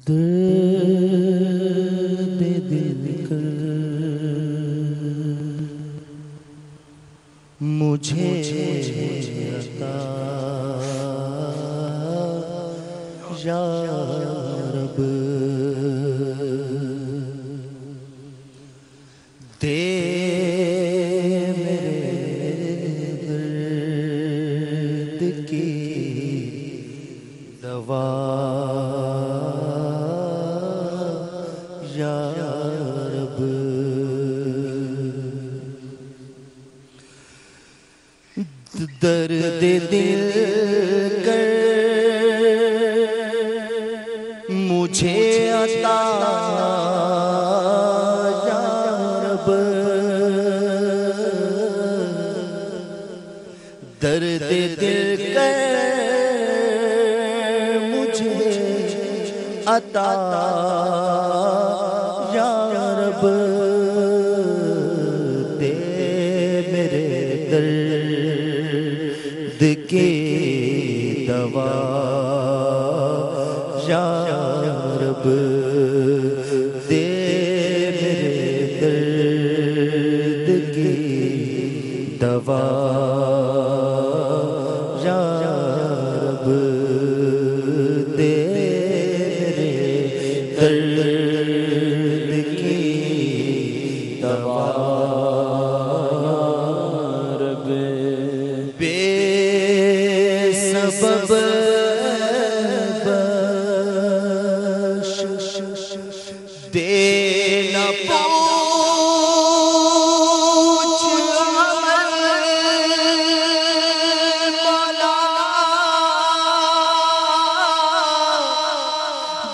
درد دل کر مجھے عطا یا رب دے میرے درد کی دوا یا رب درد دل کر مجھے عطا یا رب درد دل کر مجھے عطا یا رب دے میرے درد کی دوا یا رب دے میرے درد کی دوا یا رب دے میرے درد کی دوا رب بے سبب دینا پوچھ عمل مولا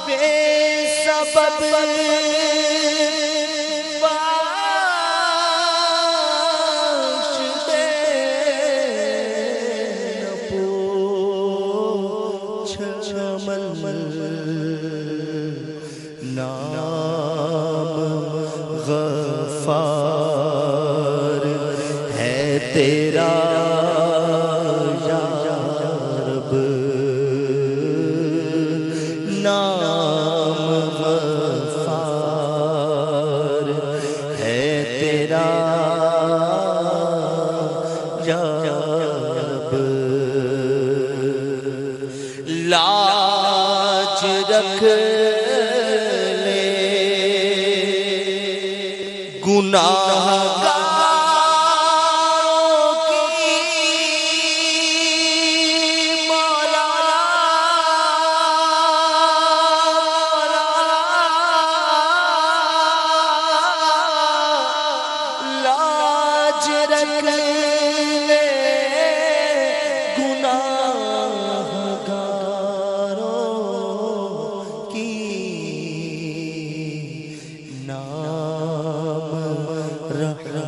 بے سبب باش دینا پوچھ عمل نام غفار ہے تیرا یا رب نام غفار ہے تیرا یا رب لاج رکھ گناہگاروں کی مولا لاج رکھ لے گناہگاروں کی نام رحمت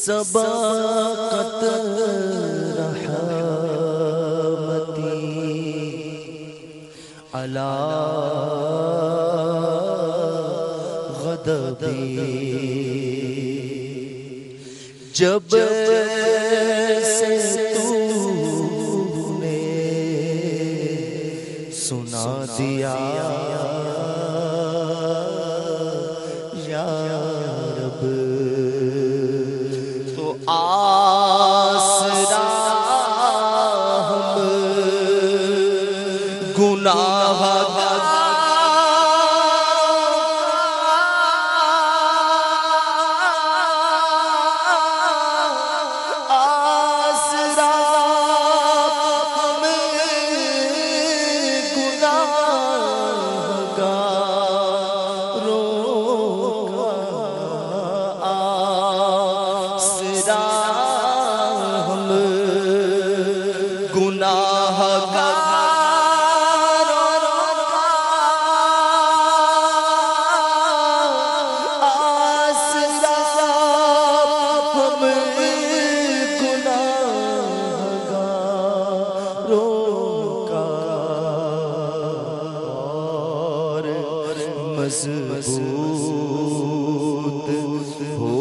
سبقت رحمتی علی غضبی جب سے تو نے سنا دیا یا رب تو آسرا ہم گناہ مضبوط ہو